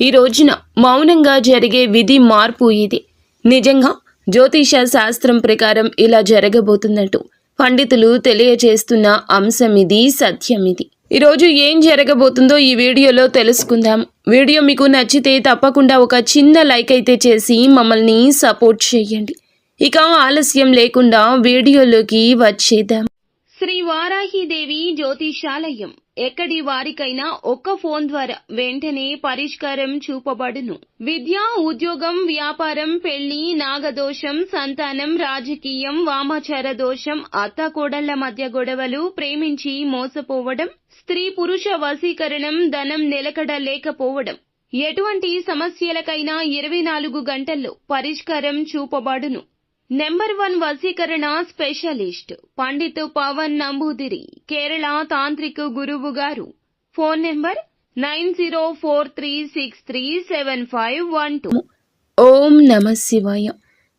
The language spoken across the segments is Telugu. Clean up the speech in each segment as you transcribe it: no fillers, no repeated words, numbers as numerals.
ఈ రోజున మౌనంగా జరిగే విధి మార్పు ఇది. నిజంగా జ్యోతిష శాస్త్రం ప్రకారం ఇలా జరగబోతున్నట్టు పండితులు తెలియజేస్తున్న అంశం ఇది, సత్యం ఇది. ఈరోజు ఏం జరగబోతుందో ఈ వీడియోలో తెలుసుకుందాం. వీడియో మీకు నచ్చితే తప్పకుండా ఒక చిన్న లైక్ అయితే చేసి మమ్మల్ని సపోర్ట్ చేయండి. ఇక ఆలస్యం లేకుండా వీడియోలోకి వచ్చేద్దాం. శ్రీ వారాహిదేవి జ్యోతిషాలయం. ఎక్కడి వారికైనా ఒక్క ఫోన్ ద్వారా వెంటనే పరిష్కారం చూపబడును. విద్య, ఉద్యోగం, వ్యాపారం, పెళ్లి, నాగదోషం, సంతానం, రాజకీయం, వామాచార దోషం, అత్తాకోడళ్ల మధ్య గొడవలు, ప్రేమించి మోసపోవడం, స్త్రీ పురుష వశీకరణం, ధనం నిలకడ లేకపోవడం, ఎటువంటి సమస్యలకైనా 24 గంటల్లో పరిష్కారం చూపబడును. నెంబర్ 1 వశీకరణ స్పెషలిస్ట్ పండిత్ పవన్ నంబూదిరి, కేరళ తాంత్రిక గురువు గారు. Phone number 9043637512. ఓం నమ శివాయ.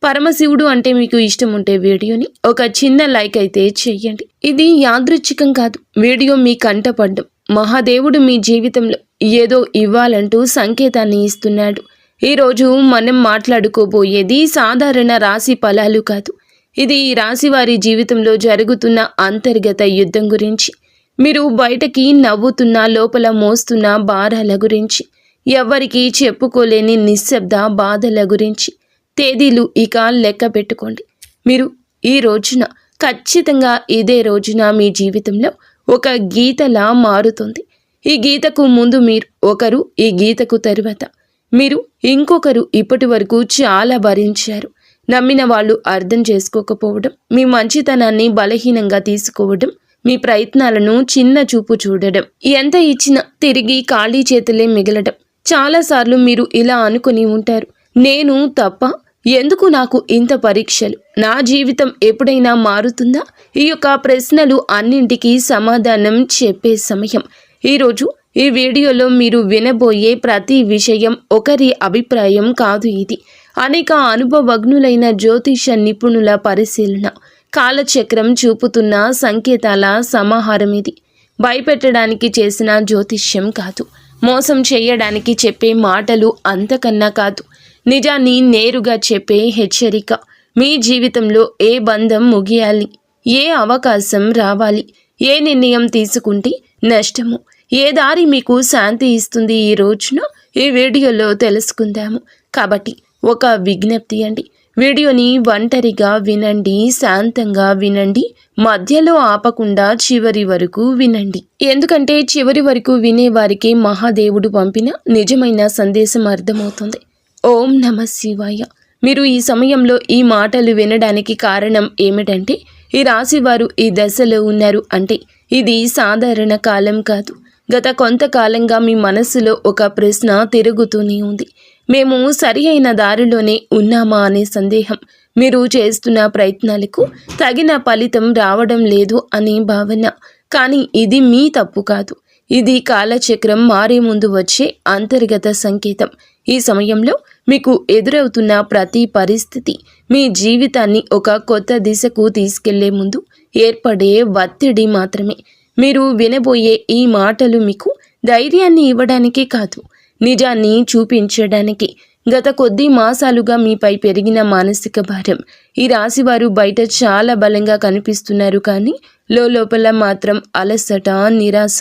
పరమశివుడు అంటే మీకు ఇష్టం ఉంటే వీడియోని ఒక చిన్న లైక్ అయితే చెయ్యండి. ఇది యాదృచ్ఛికం కాదు. వీడియో మీ కంటపడ్డం మహాదేవుడు మీ జీవితంలో ఏదో ఇవ్వాలంటూ సంకేతాన్ని ఇస్తున్నాడు. ఈరోజు మనం మాట్లాడుకోబోయేది సాధారణ రాశి ఫలాలు కాదు. ఇది ఈ రాశి వారి జీవితంలో జరుగుతున్న అంతర్గత యుద్ధం గురించి, మీరు బయటకి నవ్వుతున్న లోపల మోస్తున్న భారాల గురించి, ఎవ్వరికీ చెప్పుకోలేని నిశ్శబ్ద బాధల గురించి. తేదీలు ఇక లెక్క పెట్టుకోండి. మీరు ఈ రోజున ఖచ్చితంగా ఇదే రోజున మీ జీవితంలో ఒక గీతలా మారుతుంది. ఈ గీతకు ముందు మీరు ఒకరు, ఈ గీతకు తరువాత మీరు ఇంకొకరు. ఇప్పటి వరకు చాలా భరించారు. నమ్మిన వాళ్ళు అర్థం చేసుకోకపోవడం, మీ మంచితనాన్ని బలహీనంగా తీసుకోవడం, మీ ప్రయత్నాలను చిన్న చూపు చూడడం, ఎంత ఇచ్చినా తిరిగి ఖాళీ చేతులే మిగలడం. చాలాసార్లు మీరు ఇలా అనుకుని ఉంటారు, నేను తప్ప, ఎందుకు నాకు ఇంత పరీక్షలు, నా జీవితం ఎప్పుడైనా మారుతుందా? ఈ యొక్క ప్రశ్నలు అన్నింటికీ సమాధానం చెప్పే సమయం ఈరోజు. ఈ వీడియోలో మీరు వినబోయే ప్రతి విషయం ఒకరి అభిప్రాయం కాదు. ఇది అనేక అనుభవజ్ఞులైన జ్యోతిష నిపుణుల పరిశీలన, కాలచక్రం చూపుతున్న సంకేతాల సమాహారం. ఇది భయపెట్టడానికి చేసిన జ్యోతిష్యం కాదు, మోసం చేయడానికి చెప్పే మాటలు అంతకన్నా కాదు, నిజాన్ని నేరుగా చెప్పే హెచ్చరిక. మీ జీవితంలో ఏ బంధం ముగియాలి, ఏ అవకాశం రావాలి, ఏ నిర్ణయం తీసుకుంటే నష్టము, ఏ దారి మీకు శాంతి ఇస్తుంది, ఈ రోజున ఈ వీడియోలో తెలుసుకుందాము. కాబట్టి ఒక విజ్ఞప్తి అండి, వీడియోని ఒంటరిగా వినండి, శాంతంగా వినండి, మధ్యలో ఆపకుండా చివరి వరకు వినండి. ఎందుకంటే చివరి వరకు వినేవారికి మహాదేవుడు పంపిన నిజమైన సందేశం అర్థమవుతుంది. ఓం నమ శివాయ. మీరు ఈ సమయంలో ఈ మాటలు వినడానికి కారణం ఏమిటంటే, ఈ రాశివారు ఈ దశలో ఉన్నారు అంటే ఇది సాధారణ కాలం కాదు. గత కొంతకాలంగా మీ మనస్సులో ఒక ప్రశ్న తిరుగుతూనే ఉంది. మేము సరి అయిన దారిలోనే ఉన్నామా అనే సందేహం, మీరు చేస్తున్న ప్రయత్నాలకు తగిన ఫలితం రావడం లేదు అనే భావన. కానీ ఇది మీ తప్పు కాదు, ఇది కాలచక్రం మారే ముందు వచ్చే అంతర్గత సంకేతం. ఈ సమయంలో మీకు ఎదురవుతున్న ప్రతి పరిస్థితి మీ జీవితాన్ని ఒక కొత్త దిశకు తీసుకెళ్లే ముందు ఏర్పడే ఒత్తిడి మాత్రమే. మీరు వినబోయే ఈ మాటలు మీకు ధైర్యాన్ని ఇవ్వడానికి కాదు, నిజాన్ని చూపించడానికి. గత కొద్ది మాసాలుగా మీపై పెరిగిన మానసిక భారం. ఈ రాశివారు బయట చాలా బలంగా కనిపిస్తున్నారు, కానీ లోపల మాత్రం అలసట, నిరాశ,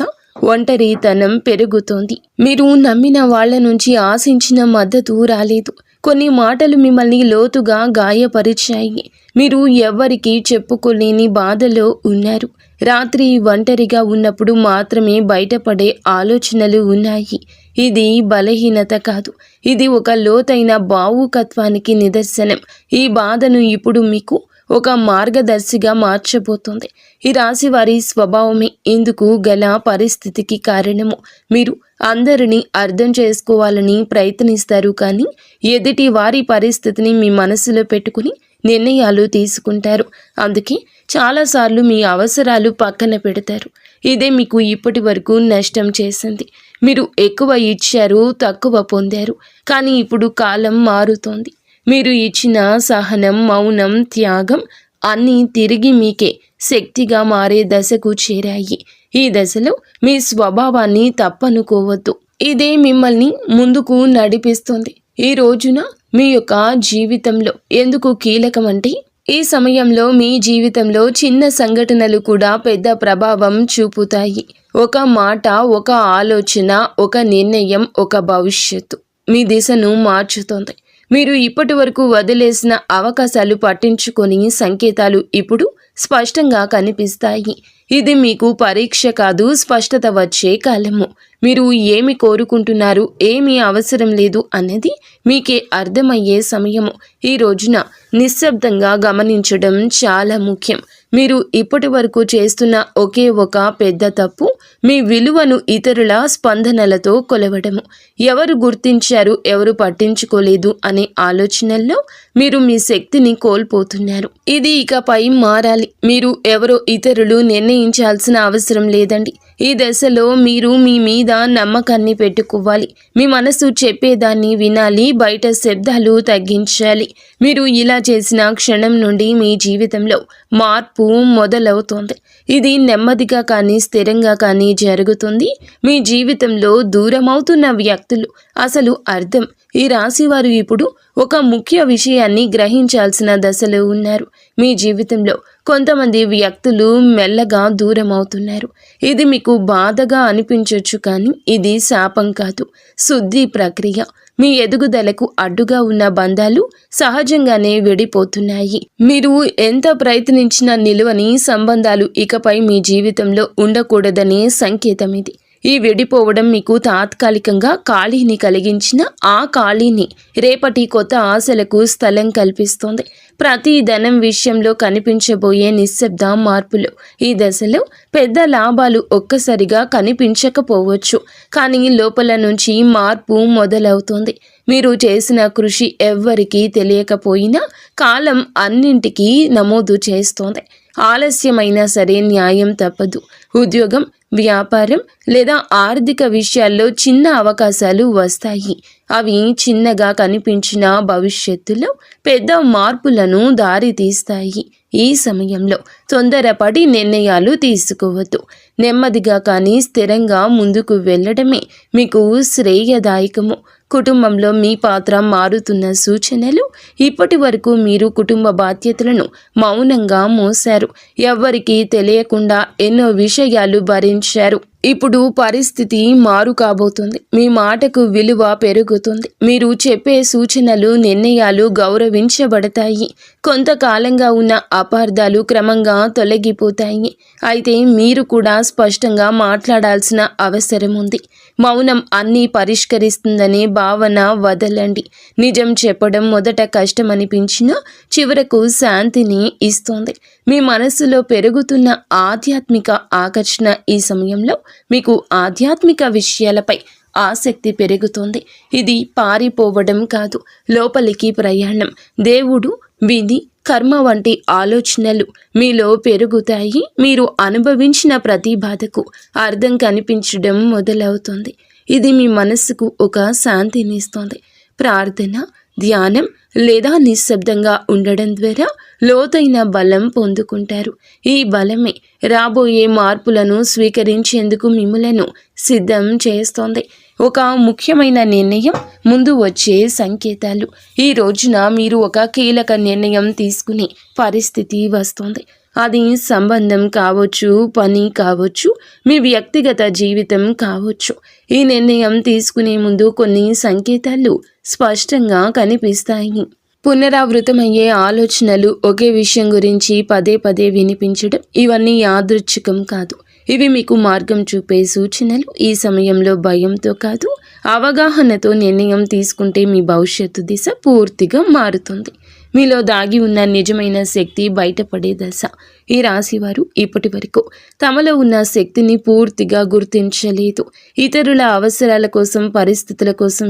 ఒంటరితనం పెరుగుతోంది. మీరు నమ్మిన వాళ్ళ నుంచి ఆశించిన మద్దతు రాలేదు. కొన్ని మాటలు మిమ్మల్ని లోతుగా గాయపరిచాయి. మీరు ఎవ్వరికీ చెప్పుకోలేని బాధలో ఉన్నారు. రాత్రి ఒంటరిగా ఉన్నప్పుడు మాత్రమే బయటపడే ఆలోచనలు ఉన్నాయి. ఇది బలహీనత కాదు, ఇది ఒక లోతైన భావుకత్వానికి నిదర్శనం. ఈ బాధను ఇప్పుడు మీకు ఒక మార్గదర్శిగా మార్చబోతోంది. ఈ రాశి వారి స్వభావమే ఇందుకు గల పరిస్థితికి కారణము. మీరు అందరినీ అర్థం చేసుకోవాలని ప్రయత్నిస్తారు, కానీ ఎదుటి వారి పరిస్థితిని మీ మనసులో పెట్టుకుని నిర్ణయాలు తీసుకుంటారు. అందుకే చాలాసార్లు మీ అవసరాలు పక్కన పెడతారు. ఇదే మీకు ఇప్పటి వరకు నష్టం చేసింది. మీరు ఎక్కువ ఇచ్చారు, తక్కువ పొందారు. కానీ ఇప్పుడు కాలం మారుతోంది. మీరు ఇచ్చిన సహనం, మౌనం, త్యాగం అన్నీ తిరిగి మీకే శక్తిగా మారే దశకు చేరాయి. ఈ దశలో మీ స్వభావాన్ని తప్పనుకోవద్దు. ఇదే మిమ్మల్ని ముందుకు నడిపిస్తుంది. ఈ రోజున మీ యొక్క జీవితంలో ఎందుకు కీలకమంటే ఈ సమయంలో మీ జీవితంలో చిన్న సంఘటనలు కూడా పెద్ద ప్రభావం చూపుతాయి. ఒక మాట, ఒక ఆలోచన, ఒక నిర్ణయం, ఒక భవిష్యత్తు మీ దిశను మార్చుతుంది. మీరు ఇప్పటి వరకు వదిలేసిన అవకాశాలు పట్టించుకొని సంకేతాలు ఇప్పుడు స్పష్టంగా కనిపిస్తాయి. ఇది మీకు పరీక్ష కాదు, స్పష్టత వచ్చే కాలము. మీరు ఏమి కోరుకుంటున్నారు, ఏమీ అవసరం లేదు అనేది మీకే అర్థమయ్యే సమయము. ఈ రోజున నిశ్శబ్దంగా గమనించడం చాలా ముఖ్యం. మీరు ఇప్పటి వరకు చేస్తున్న ఒకే ఒక పెద్ద తప్పు మీ విలువను ఇతరుల స్పందనలతో కొలవడము. ఎవరు గుర్తించారు, ఎవరు పట్టించుకోలేదు అనే ఆలోచనల్లో మీరు మీ శక్తిని కోల్పోతున్నారు. ఇది ఇకపై మారాలి. మీరు ఎవరో ఇతరులు నిర్ణయించాల్సిన అవసరం లేదండి. ఈ దశలో మీరు మీ మీద నమ్మకాన్ని పెట్టుకోవాలి. మీ మనసు చెప్పేదాన్ని వినాలి, బయట శబ్దాలు తగ్గించాలి. మీరు ఇలా చేసిన క్షణం నుండి మీ జీవితంలో మార్పు మొదలవుతోంది. ఇది నెమ్మదిగా కానీ స్థిరంగా కానీ జరుగుతుంది. మీ జీవితంలో దూరమవుతున్న వ్యక్తులు అసలు అర్థం. ఈ రాశివారు ఇప్పుడు ఒక ముఖ్య విషయాన్ని గ్రహించాల్సిన దశలో ఉన్నారు. మీ జీవితంలో కొంతమంది వ్యక్తులు మెల్లగా దూరం అవుతున్నారు. ఇది మీకు బాధగా అనిపించవచ్చు, కానీ ఇది శాపం కాదు, శుద్ధి ప్రక్రియ. మీ ఎదుగుదలకు అడ్డుగా ఉన్న బంధాలు సహజంగానే విడిపోతున్నాయి. మీరు ఎంత ప్రయత్నించినా నిలువని సంబంధాలు ఇకపై మీ జీవితంలో ఉండకూడదనే సంకేతం ఇది. ఈ విడిపోవడం మీకు తాత్కాలికంగా ఖాళీని కలిగించిన ఆ ఖాళీని రేపటి కొత్త ఆశలకు స్థలం కల్పిస్తోంది. ప్రతి ధనం విషయంలో కనిపించబోయే నిశ్శబ్ద మార్పులు. ఈ దశలో పెద్ద లాభాలు ఒక్కసారిగా కనిపించకపోవచ్చు, కానీ లోపల నుంచి మార్పు మొదలవుతుంది. మీరు చేసిన కృషి ఎవ్వరికీ తెలియకపోయినా కాలం అన్నింటికీ నమోదు చేస్తోంది. ఆలస్యమైనా సరే న్యాయం తప్పదు. ఉద్యోగం, వ్యాపారం లేదా ఆర్థిక విషయాల్లో చిన్న అవకాశాలు వస్తాయి. అవి చిన్నగా కనిపించిన భవిష్యత్తులో పెద్ద మార్పులను దారితీస్తాయి. ఈ సమయంలో తొందరపడి నిర్ణయాలు తీసుకోవద్దు. నెమ్మదిగా కానీ స్థిరంగా ముందుకు వెళ్ళడమే మీకు శ్రేయదాయకము. కుటుంబంలో మీ పాత్ర మారుతున్న సూచనలు. ఇప్పటి వరకు మీరు కుటుంబ బాధ్యతలను మౌనంగా మోశారు. ఎవ్వరికీ తెలియకుండా ఎన్నో విషయాలు భరించారు. ఇప్పుడు పరిస్థితి మారు కాబోతుంది. మీ మాటకు విలువ పెరుగుతుంది. మీరు చెప్పే సూచనలు, నిర్ణయాలు గౌరవించబడతాయి. కొంతకాలంగా ఉన్న అపార్థాలు క్రమంగా తొలగిపోతాయి. అయితే మీరు కూడా స్పష్టంగా మాట్లాడాల్సిన అవసరం ఉంది. మౌనం అన్నీ పరిష్కరిస్తుందనే భావన వదలండి. నిజం చెప్పడం మొదట కష్టమనిపించినా చివరకు శాంతిని ఇస్తుంది. మీ మనసులో పెరుగుతున్న ఆధ్యాత్మిక ఆకర్షణ. ఈ సమయంలో మీకు ఆధ్యాత్మిక విషయాలపై ఆసక్తి పెరుగుతుంది. ఇది పారిపోవడం కాదు, లోపలికి ప్రయాణం. దేవుడు, విధి, కర్మ వంటి ఆలోచనలు మీలో పెరుగుతాయి. మీరు అనుభవించిన ప్రతి బాధకు అర్థం కనిపించడం మొదలవుతుంది. ఇది మీ మనస్సుకు ఒక శాంతినిస్తుంది. ప్రార్థన, ధ్యానం లేదా నిశ్శబ్దంగా ఉండడం ద్వారా లోతైన బలం పొందుకుంటారు. ఈ బలమే రాబోయే మార్పులను స్వీకరించేందుకు మిమ్మలను సిద్ధం చేస్తోంది. ఒక ముఖ్యమైన నిర్ణయం, ముందు వచ్చే సంకేతాలు. ఈ రోజున మీరు ఒక కీలక నిర్ణయం తీసుకునే పరిస్థితి వస్తుంది. అది సంబంధం కావచ్చు, పని కావచ్చు, మీ వ్యక్తిగత జీవితం కావచ్చు. ఈ నిర్ణయం తీసుకునే ముందు కొన్ని సంకేతాలు స్పష్టంగా కనిపిస్తాయి. పునరావృతమయ్యే ఆలోచనలు, ఒకే విషయం గురించి పదే పదే వినిపించడం, ఇవన్నీ యాదృచ్ఛికం కాదు. ఇవి మీకు మార్గం చూపే సూచనలు. ఈ సమయంలో భయంతో కాదు, అవగాహనతో నిర్ణయం తీసుకుంటే మీ భవిష్యత్తు దిశ పూర్తిగా మారుతుంది. మీలో దాగి ఉన్న నిజమైన శక్తి బయటపడే దశ. ఈ రాశివారు ఇప్పటి వరకు తమలో ఉన్న శక్తిని పూర్తిగా గుర్తించలేదు. ఇతరుల అవసరాల కోసం, పరిస్థితుల కోసం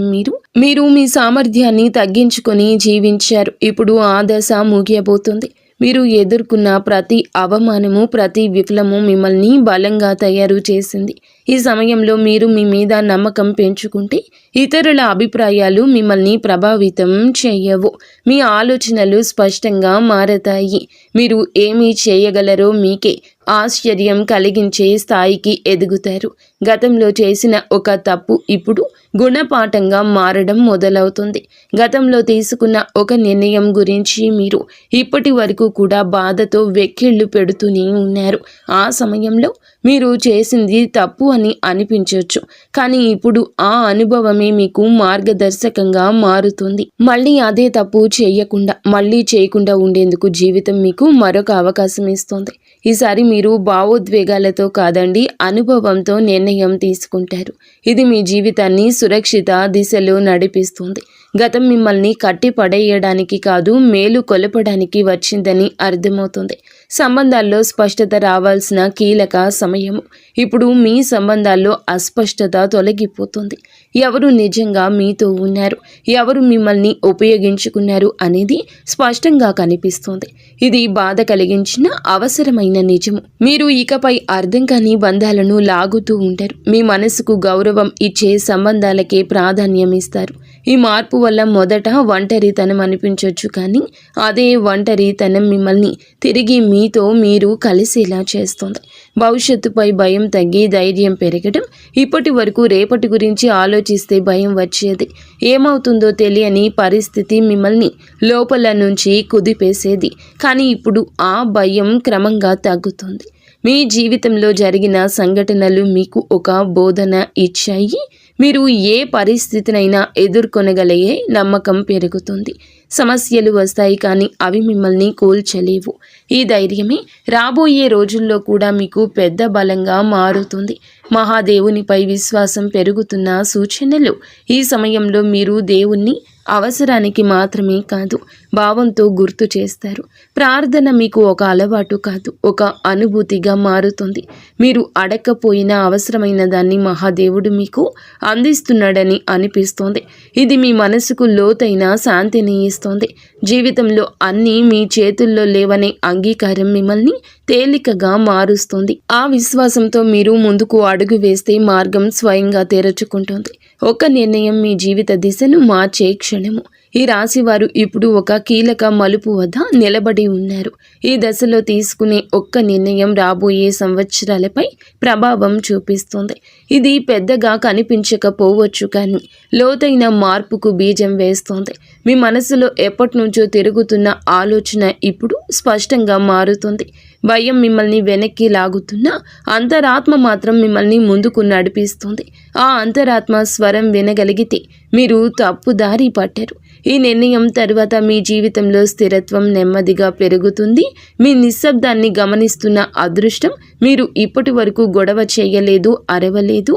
మీరు మీ సామర్థ్యాన్ని తగ్గించుకొని జీవించారు. ఇప్పుడు ఆ దశ ముగియబోతుంది. మీరు ఎదుర్కొన్న ప్రతి అవమానము, ప్రతి విఫలము మిమ్మల్ని బలంగా తయారు చేసింది. ఈ సమయంలో మీరు మీ మీద నమ్మకం పెంచుకుంటే ఇతరుల అభిప్రాయాలు మిమ్మల్ని ప్రభావితం చేయవు. మీ ఆలోచనలు స్పష్టంగా మారతాయి. మీరు ఏమి చేయగలరో మీకే ఆశ్చర్యం కలిగించే స్థాయికి ఎదుగుతారు. గతంలో చేసిన ఒక తప్పు ఇప్పుడు గుణపాఠంగా మారడం మొదలవుతుంది. గతంలో తీసుకున్న ఒక నిర్ణయం గురించి మీరు ఇప్పటి వరకు కూడా బాధతో వెక్కిళ్ళు పెడుతూనే ఉన్నారు. ఆ సమయంలో మీరు చేసింది తప్పు అని అనిపించవచ్చు, కానీ ఇప్పుడు ఆ అనుభవమే మీకు మార్గదర్శకంగా మారుతుంది. మళ్ళీ అదే తప్పు చేయకుండా ఉండేందుకు జీవితం మీకు మరొక అవకాశం ఇస్తుంది. ఈసారి మీరు భావోద్వేగాలతో కాదండి, అనుభవంతో నిర్ణయం తీసుకుంటారు. ఇది మీ జీవితాన్ని సురక్షిత దిశలో నడిపిస్తుంది. గతం మిమ్మల్ని కట్టి పడేయడానికి కాదు, మేలు కొలపడానికి వచ్చిందని అర్థమవుతుంది. సంబంధాల్లో స్పష్టత రావాల్సిన కీలక సమయము. ఇప్పుడు మీ సంబంధాల్లో అస్పష్టత తొలగిపోతుంది. ఎవరు నిజంగా మీతో ఉన్నారు, ఎవరు మిమ్మల్ని ఉపయోగించుకున్నారు అనేది స్పష్టంగా కనిపిస్తుంది. ఇది బాధ కలిగించిన అవసరమైన నిజము. మీరు ఇకపై అర్థం కాని బంధాలను లాగుతూ ఉంటారు. మీ మనసుకు గౌరవం ఇచ్చే సంబంధాలకే ప్రాధాన్యం ఇస్తారు. ఈ మార్పు వల్ల మొదట ఒంటరితనం అనిపించవచ్చు, కానీ అదే ఒంటరితనం మిమ్మల్ని తిరిగి మీతో మీరు కలిసేలా చేస్తుంది. భవిష్యత్తుపై భయం తగ్గి ధైర్యం పెరగడం. ఇప్పటి వరకు రేపటి గురించి ఆలోచిస్తే భయం వచ్చేది. ఏమవుతుందో తెలియని పరిస్థితి మిమ్మల్ని లోపల నుంచి కుదిపేసేది. కానీ ఇప్పుడు ఆ భయం క్రమంగా తగ్గుతుంది. మీ జీవితంలో జరిగిన సంఘటనలు మీకు ఒక బోధన ఇచ్చాయి. మీరు ఏ పరిస్థితినైనా ఎదుర్కొనగలిగే నమ్మకం పెరుగుతుంది. సమస్యలు వస్తాయి, కానీ అవి మిమ్మల్ని కూల్చలేవు. ఈ ధైర్యమే రాబోయే రోజుల్లో కూడా మీకు పెద్ద బలంగా మారుతుంది. మహాదేవునిపై విశ్వాసం పెరుగుతున్న సూచనలు. ఈ సమయంలో మీరు దేవుణ్ణి అవసరానికి మాత్రమే కాదు, భావంతో గుర్తు చేస్తారు. ప్రార్థన మీకు ఒక అలవాటు కాదు, ఒక అనుభూతిగా మారుతుంది. మీరు అడగకపోయినా అవసరమైన దాన్ని మహాదేవుడు మీకు అందిస్తున్నాడని అనిపిస్తోంది. ఇది మీ మనసుకు లోతైన శాంతిని ఇస్తుంది. జీవితంలో అన్నీ మీ చేతుల్లో లేవనే అంగీకారం మిమ్మల్ని తేలికగా మారుస్తుంది. ఆ విశ్వాసంతో మీరు ముందుకు అడుగు వేస్తే మార్గం స్వయంగా తెరుచుకుంటుంది. ఒక నిర్ణయం మీ జీవిత దిశను మార్చే క్షణము. ఈ రాశి వారు ఇప్పుడు ఒక కీలక మలుపు వద్ద నిలబడి ఉన్నారు. ఈ దశలో తీసుకునే ఒక్క నిర్ణయం రాబోయే సంవత్సరాలపై ప్రభావం చూపిస్తుంది. ఇది పెద్దగా కనిపించకపోవచ్చు, కానీ లోతైన మార్పుకు బీజం వేస్తుంది. మీ మనసులో ఎప్పటి నుంచో తిరుగుతున్న ఆలోచన ఇప్పుడు స్పష్టంగా మారుతుంది. భయం మిమ్మల్ని వెనక్కి లాగుతున్నా అంతరాత్మ మాత్రం మిమ్మల్ని ముందుకు నడిపిస్తుంది. ఆ అంతరాత్మ స్వరం వినగలిగితే మీరు తప్పుదారి పట్టారు. ఈ నిర్ణయం తర్వాత మీ జీవితంలో స్థిరత్వం నెమ్మదిగా పెరుగుతుంది. మీ నిశ్శబ్దాన్ని గమనిస్తున్న అదృష్టం. మీరు ఇప్పటి వరకు గొడవ చేయలేదు, అరవలేదు,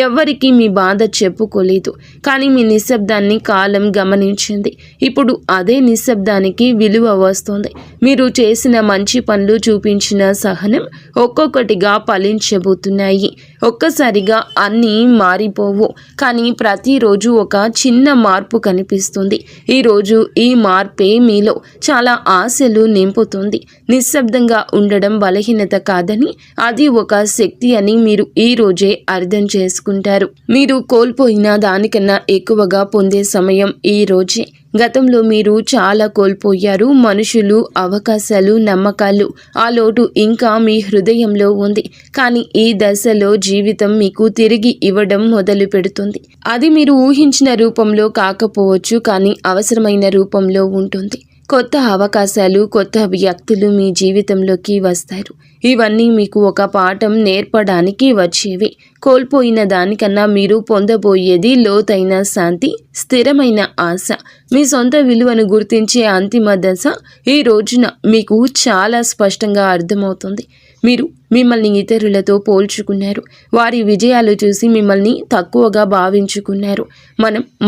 ఎవ్వరికీ మీ బాధ చెప్పుకోలేదు, కానీ మీ నిశ్శబ్దాన్ని కాలం గమనించింది. ఇప్పుడు అదే నిశ్శబ్దానికి విలువ వస్తుంది. మీరు చేసిన మంచి పనులు, చూపించిన సహనం ఒక్కొక్కటిగా ఫలించబోతున్నాయి. ఒక్కసారిగా అన్నీ మారిపోవు, కానీ ప్రతిరోజు ఒక చిన్న మార్పు కనిపిస్తుంది. ఈరోజు ఈ మార్పే మీలో చాలా ఆశలు నింపుతుంది. నిశ్శబ్దంగా ఉండడం బలహీనత కాదని, అది ఒక శక్తి అని మీరు ఈ రోజే అర్థం చేసుకుంటారు. మీరు కోల్పోయిన దానికన్నా ఎక్కువగా పొందే సమయం ఈ రోజే. గతంలో మీరు చాలా కోల్పోయారు. మనుషులు, అవకాశాలు, నమ్మకాలు. ఆ లోటు ఇంకా మీ హృదయంలో ఉంది. కానీ ఈ దశలో జీవితం మీకు తిరిగి ఇవ్వడం మొదలు పెడుతుంది. అది మీరు ఊహించిన రూపంలో కాకపోవచ్చు, కానీ అవసరమైన రూపంలో ఉంటుంది. కొత్త అవకాశాలు, కొత్త వ్యక్తులు మీ జీవితంలోకి వస్తారు. ఇవన్నీ మీకు ఒక పాఠం నేర్పడానికి వచ్చేవి. కోల్పోయిన దానికన్నా మీరు పొందబోయేది లోతైన శాంతి, స్థిరమైన ఆశ. మీ సొంత విలువను గుర్తించే అంతిమ దశ ఈ రోజున మీకు చాలా స్పష్టంగా అర్థమవుతుంది. మీరు మిమ్మల్ని ఇతరులతో పోల్చుకున్నారు. వారి విజయాలు చూసి మిమ్మల్ని తక్కువగా భావించుకున్నారు.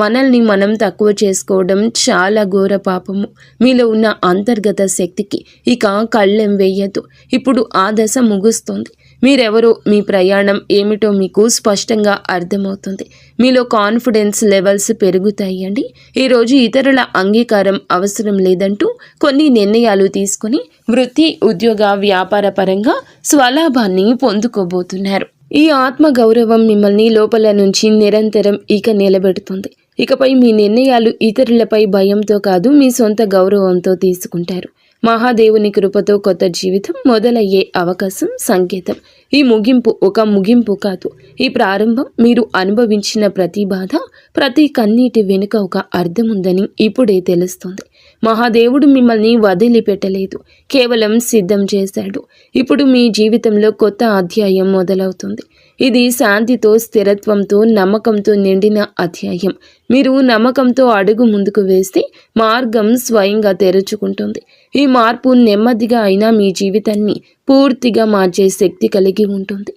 మనల్ని మనం తక్కువ చేసుకోవడం చాలా ఘోర పాపము. మీలో ఉన్న అంతర్గత శక్తికి ఇక కళ్ళెం వేయద్దు. ఇప్పుడు ఆ దశ ముగుస్తుంది. మీరెవరో, మీ ప్రయాణం ఏమిటో మీకు స్పష్టంగా అర్థమవుతుంది. మీలో కాన్ఫిడెన్స్ లెవెల్స్ పెరుగుతాయండి. ఈరోజు ఇతరుల అంగీకారం అవసరం లేదంటూ కొన్ని నిర్ణయాలు తీసుకుని వృత్తి, ఉద్యోగ, వ్యాపార పరంగా స్వలాభాన్ని పొందుకోబోతున్నారు. ఈ ఆత్మగౌరవం మిమ్మల్ని లోపల నుంచి నిరంతరం ఇక నిలబెడుతుంది. ఇకపై మీ నిర్ణయాలు ఇతరులపై భయంతో కాదు, మీ సొంత గౌరవంతో తీసుకుంటారు. మహాదేవుని కృపతో కొత్త జీవితం మొదలయ్యే అవకాశం సంకేతం. ఈ ముగింపు ఒక ముగింపు కాదు, ఈ ప్రారంభం. మీరు అనుభవించిన ప్రతి బాధ, ప్రతి కన్నీటి వెనుక ఒక అర్థం ఉందని ఇప్పుడే తెలుస్తుంది. మహాదేవుడు మిమ్మల్ని వదిలిపెట్టలేదు, కేవలం సిద్ధం చేశాడు. ఇప్పుడు మీ జీవితంలో కొత్త అధ్యాయం మొదలవుతుంది. ఇది శాంతితో, స్థిరత్వంతో, నమ్మకంతో నిండిన అధ్యాయం. మీరు నమ్మకంతో అడుగు ముందుకు వేస్తే మార్గం స్వయంగా తెరుచుకుంటుంది. ఈ మార్పు నెమ్మదిగా అయినా మీ జీవితాన్ని పూర్తిగా మార్చే శక్తి కలిగి ఉంటుంది.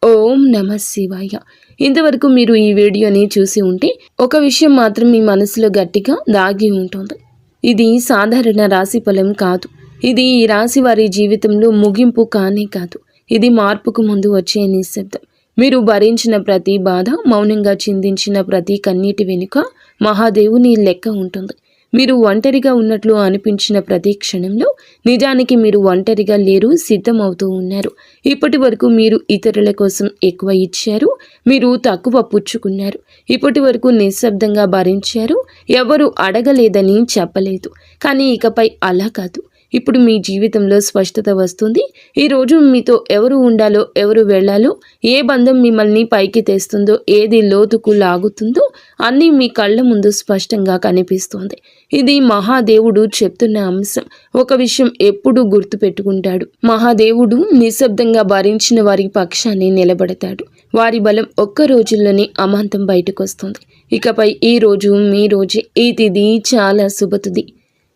ఓం నమః శివాయ. ఇంతవరకు మీరు ఈ వీడియోని చూసి ఉంటే ఒక విషయం మాత్రం మీ మనసులో గట్టిగా దాగి ఉంటుంది. ఇది సాధారణ రాశి ఫలం కాదు. ఇది ఈ రాశి వారి జీవితంలో ముగింపు కానే కాదు. ఇది మార్పుకు ముందు వచ్చే నిశ్శబ్దం. మీరు భరించిన ప్రతి బాధ, మౌనంగా చిందించిన ప్రతి కన్నీటి వెనుక మహాదేవుని లెక్క ఉంటుంది. మీరు ఒంటరిగా ఉన్నట్లు అనిపించిన ప్రతి క్షణంలో నిజానికి మీరు ఒంటరిగా లేరు, సిద్ధమవుతూ ఉన్నారు. ఇప్పటి వరకు మీరు ఇతరుల కోసం ఎక్కువ ఇచ్చారు, మీరు తక్కువ పుచ్చుకున్నారు. ఇప్పటి వరకు నిశ్శబ్దంగా భరించారు, ఎవరు అడగలేదని చెప్పలేదు. కానీ ఇకపై అలా కాదు. ఇప్పుడు మీ జీవితంలో స్పష్టత వస్తుంది. ఈరోజు మీతో ఎవరు ఉండాలో, ఎవరు వెళ్ళాలో, ఏ బంధం మిమ్మల్ని పైకి తెస్తుందో, ఏది లోతుకు లాగుతుందో అన్నీ మీ కళ్ళ ముందు స్పష్టంగా కనిపిస్తోంది. ఇది మహాదేవుడు చెప్తున్న అంశం. ఒక విషయం ఎప్పుడూ గుర్తుపెట్టుకుంటాడు. మహాదేవుడు నిశ్శబ్దంగా భరించిన వారి పక్షాన్ని నిలబడతాడు. వారి బలం ఒక్క రోజుల్లోనే అమాంతం బయటకొస్తుంది. ఇకపై ఈ రోజు మీ రోజే. ఈ తిథి చాలా శుభతిథి.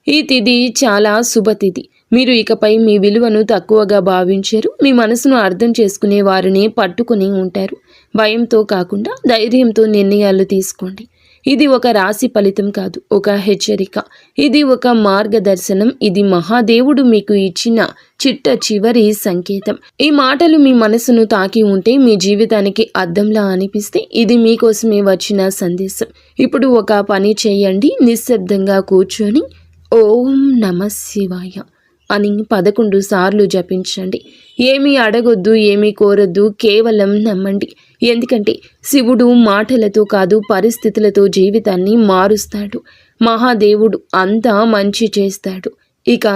ఈ తిథి చాలా శుభతిథి. మీరు ఇకపై మీ విలువను తక్కువగా భావించారు. మీ మనసును అర్థం చేసుకునే వారిని పట్టుకుని ఉంటారు. భయంతో కాకుండా ధైర్యంతో నిర్ణయాలు తీసుకోండి. ఇది ఒక రాశి ఫలితం కాదు, ఒక హెచ్చరిక. ఇది ఒక మార్గదర్శనం. ఇది మహాదేవుడు మీకు ఇచ్చిన చిట్ట చివరి సంకేతం. ఈ మాటలు మీ మనసును తాకి ఉంటే, మీ జీవితానికి అద్దంలా అనిపిస్తే ఇది మీకోసమే వచ్చిన సందేశం. ఇప్పుడు ఒక పని చేయండి. నిశ్శబ్దంగా కూర్చొని ఓం నమః శివాయ అని 11 సార్లు జపించండి. ఏమీ అడగొద్దు, ఏమీ కోరొద్దు, కేవలం నమ్మండి. ఎందుకంటే శివుడు మాటలతో కాదు, పరిస్థితులతో జీవితాన్ని మారుస్తాడు. మహాదేవుడు అంతా మంచి చేస్తాడు. ఇక